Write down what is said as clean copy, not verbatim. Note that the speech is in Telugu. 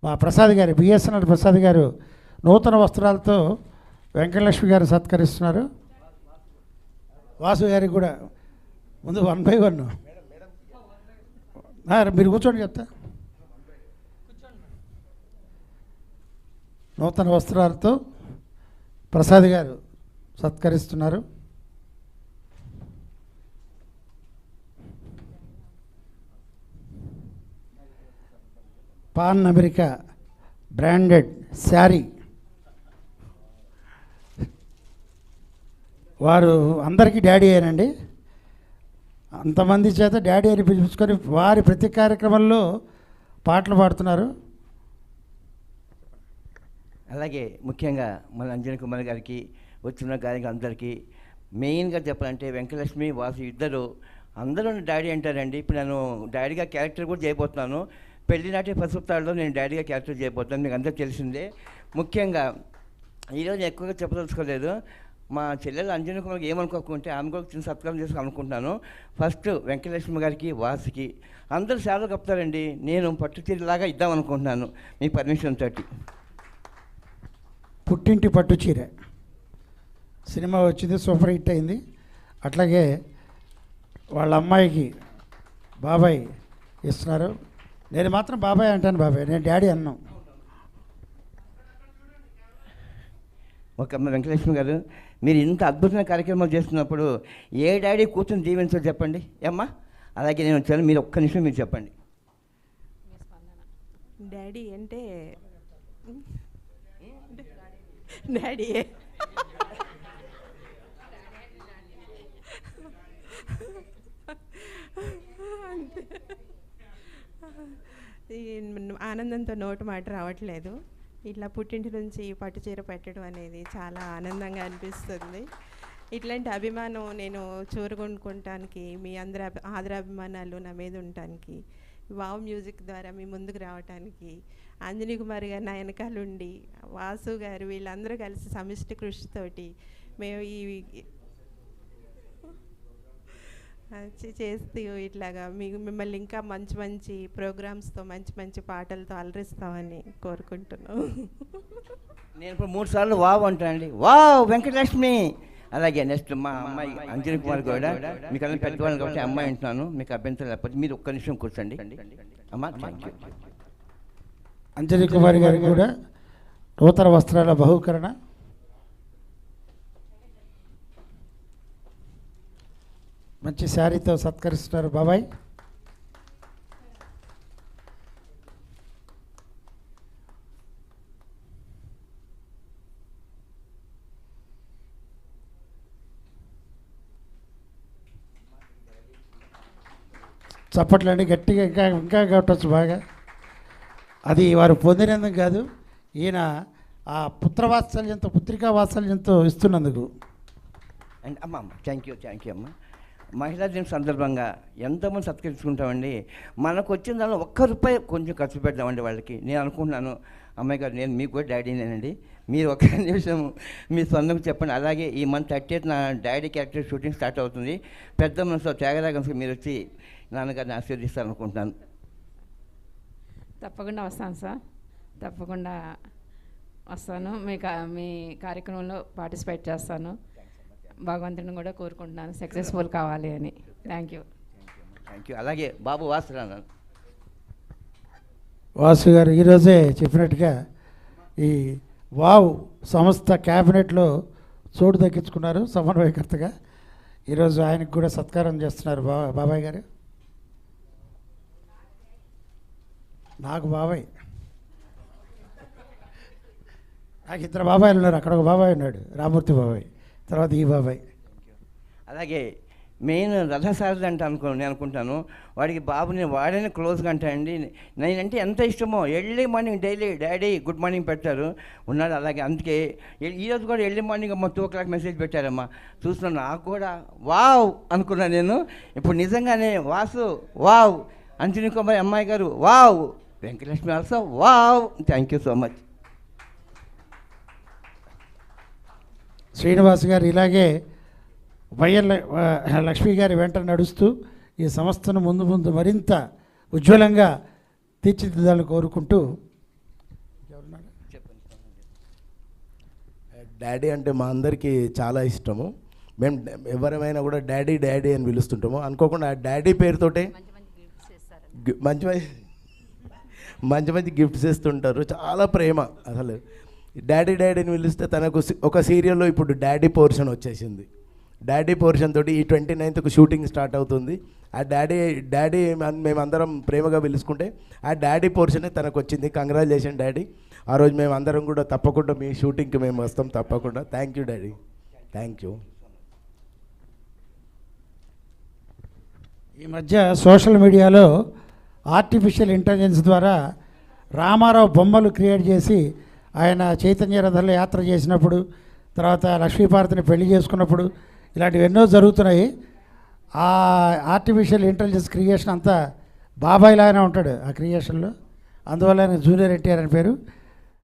మా ప్రసాద్ గారు బిఎస్ఎన్ఎల్ ప్రసాద్ గారు నూతన వస్త్రాలతో వెంకటలక్ష్మి గారు సత్కరిస్తున్నారు. వాసు గారికి కూడా ముందు 1 by 1 మీరు కూర్చోండి చెప్తా. నూతన వస్త్రాలతో ప్రసాద్ గారు సత్కరిస్తున్నారు. పాన్ అమెరికా బ్రాండెడ్ శారీ వారు అందరికీ డాడీ అయ్యానండి. అంతమంది చేత డాడీ అని పిలుచుకొని వారి ప్రతి కార్యక్రమంలో పాటలు పాడుతున్నారు. అలాగే ముఖ్యంగా మన అంజనీ కుమార్ గారికి వచ్చిన గారికి అందరికీ మెయిన్గా చెప్పాలంటే వెంకటలక్ష్మి వాసు ఇద్దరు అందరూ డాడీ అంటారండి. ఇప్పుడు నేను డాడీగా క్యారెక్టర్ కూడా చేయబోతున్నాను. పెళ్లినాటి పసుపుతాడులో నేను డాడీగా క్యారెక్టర్ చేయబోతున్నాను, మీకు అందరూ తెలిసిందే. ముఖ్యంగా ఈరోజు ఎక్కువగా చెప్పదలుచుకోలేదు. మా చెల్లెలు అంజనీ కుమార్కి ఏమనుకోకుంటే ఆమె కూడా చిన్న సత్కారం చేసి అనుకుంటున్నాను. ఫస్ట్ వెంకటలక్ష్మి గారికి వాసుకి అందరూ సేవలు కప్పుతారండి. నేను పట్టు చీరలాగా ఇద్దామనుకుంటున్నాను మీ పర్మిషన్ తోటి. పుట్టింటి పట్టు చీర సినిమా వచ్చింది, సూపర్ హిట్ అయింది. అట్లాగే వాళ్ళ అమ్మాయికి బాబాయ్ ఇస్తున్నారు. నేను మాత్రం బాబాయ్ అంటాను, బాబాయ్ నేను డాడీ అన్నాం. ఒక వెంకటలక్ష్మి గారు, మీరు ఇంత అద్భుతమైన కార్యక్రమాలు చేస్తున్నప్పుడు ఏ డాడీ కూర్చొని దీవించో చెప్పండి అమ్మా. అలాగే నేను వచ్చాను, మీరు ఒక్క నిమిషం మీరు చెప్పండి. డాడీ అంటే డాడీ ఆనందంతో నోటు మాట రావట్లేదు. ఇట్లా పుట్టింటి నుంచి పట్టు చీర పెట్టడం అనేది చాలా ఆనందంగా అనిపిస్తుంది. ఇట్లాంటి అభిమానం నేను చూరగొనుకోవటానికి మీ అందరి ఆదరాభిమానాలు నా మీద ఉండటానికి, వావ్ మ్యూజిక్ ద్వారా మీ ముందుకు రావటానికి అంజనీ కుమార్ గారు నా వెనకాలండి, వాసు గారు వీళ్ళందరూ కలిసి సమిష్టి కృషితోటి మేము ఈ చేస్తూ ఇట్లాగా మిమ్మల్ని ఇంకా మంచి మంచి ప్రోగ్రామ్స్తో మంచి మంచి పాటలతో అలరిస్తామని కోరుకుంటున్నాం. నేను ఇప్పుడు 3 సార్లు వావ్ అంటానండి, వావ్ వెంకటలక్ష్మి. అలాగే నెక్స్ట్ మా అమ్మాయి అంజనీ కుమార్ కూడా మీకు అన్నీ పెద్దవాళ్ళని కాబట్టి అమ్మాయి అంటున్నాను, మీకు అభ్యంతరం లేకపోతే మీరు ఒక్క నిమిషం కూర్చోండి అమ్మా. Thank you. అంజనీ కుమార్ గారికి కూడా నూతన వస్త్రాల బహుకరణ. మంచి శారీతో సత్కరిస్తున్నారు బాబాయ్. చప్పట్లండి గట్టిగా, ఇంకా ఇంకా కొట్టచ్చు బాగా. అది వారు పొందినందుకు కాదు, ఈయన ఆ పుత్రవాత్సల్యంతో పుత్రికా వాత్సల్యంతో ఇస్తున్నందుకు. అండ్ అమ్మ థ్యాంక్ యూ అమ్మ. మహిళా దినం సందర్భంగా ఎంతోమంది సత్కరించుకుంటామండి. మనకు వచ్చిన దానిలో ₹1 కొంచెం ఖర్చు పెడదామండి వాళ్ళకి. నేను అనుకుంటున్నాను అమ్మాయి గారు, నేను మీకు కూడా డాడీనేనండి, మీరు ఒక్క నిమిషం మీ సొంతం చెప్పండి. అలాగే ఈ మంత్ 30th నా డాడీ క్యారెక్టర్ షూటింగ్ స్టార్ట్ అవుతుంది. పెద్ద మనసులో త్యాగరాగంకి మీరు వచ్చి నాన్నగారిని ఆశీర్వదిస్తారు అనుకుంటున్నాను. తప్పకుండా వస్తాను సార్, తప్పకుండా వస్తాను. మీ కార్యక్రమంలో పార్టిసిపేట్ చేస్తాను. భగవంతుని కూడా కోరుకుంటున్నాను సక్సెస్ఫుల్ కావాలి అని. Thank you. అలాగే బాబు వాసు గారు ఈరోజే చెప్పినట్టుగా ఈ వావ్ సంస్థ క్యాబినెట్లో చోటు దక్కించుకున్నారు సమన్వయకర్తగా. ఈరోజు ఆయనకు కూడా సత్కారం చేస్తున్నారు బాబాయ్ గారు. నాకు బాబాయ్, నాకు 2 బాబాయిలు ఉన్నారు. అక్కడ ఒక బాబాయ్ ఉన్నాడు, రామూర్తి బాబాయ్, తర్వాత ఈ బాబాయ్. అలాగే మెయిన్ రథసారథి అంటే నేను అనుకుంటాను వాడికి బాబుని వాడని క్లోజ్గా అంటానండి. నేనంటే ఎంత ఇష్టమో early morning daily daddy good morning పెడతారు ఉన్నాడు. అలాగే అందుకే ఈరోజు కూడా ఎర్లీ మార్నింగ్ అమ్మ 2 o'clock మెసేజ్ పెట్టారమ్మా. చూస్తున్నాను, నాకు కూడా వావ్ అనుకున్నాను నేను. ఇప్పుడు నిజంగానే వాసు వావ్, అంజనీ కుమార్ అమ్మాయి గారు wow, Venkatalakshmi also wow. Thank you so much. Srinivas గారు ఇలాగే వైఎల్ లక్ష్మి గారి వెంట నడుస్తూ ఈ సంస్థను ముందు మరింత ఉజ్వలంగా తీర్చిదిద్దాలని కోరుకుంటూ డాడీ అంటే మా అందరికీ చాలా ఇష్టము. మేము ఎవరైనా కూడా డాడీ డాడీ అని పిలుస్తుంటాము. అనుకోకుండా ఆ డాడీ పేరుతోటే మంచి మంచి మంచి గిఫ్ట్స్ ఇస్తుంటారు. చాలా ప్రేమ అసలు. డాడీ డాడీ అని పిలిస్తే తనకు ఒక సీరియల్లో ఇప్పుడు డాడీ పోర్షన్ వచ్చేసింది. డాడీ పోర్షన్ తోటి ఈ 29th షూటింగ్ స్టార్ట్ అవుతుంది. ఆ డాడీ మేమందరం ప్రేమగా పిలుచుకుంటే ఆ డాడీ పోర్షనే తనకు వచ్చింది. Congratulation daddy. ఆ రోజు మేము అందరం కూడా తప్పకుండా మీ షూటింగ్కి మేము వస్తాం తప్పకుండా. Thank you daddy. Thank you. ఈ మధ్య సోషల్ మీడియాలో ఆర్టిఫిషియల్ ఇంటెలిజెన్స్ ద్వారా రామారావు బొమ్మలు క్రియేట్ చేసి ఆయన చైతన్య రథంలో యాత్ర చేసినప్పుడు, తర్వాత లక్ష్మీపార్వతిని పెళ్లి చేసుకున్నప్పుడు ఇలాంటివి ఎన్నో జరుగుతున్నాయి. ఆ ఆర్టిఫిషియల్ ఇంటెలిజెన్స్ క్రియేషన్ అంతా బాబాయ్ లాగానే ఉంటాడు ఆ క్రియేషన్లో. అందువల్ల ఆయన జూనియర్ ఎన్టీఆర్ అని పేరు.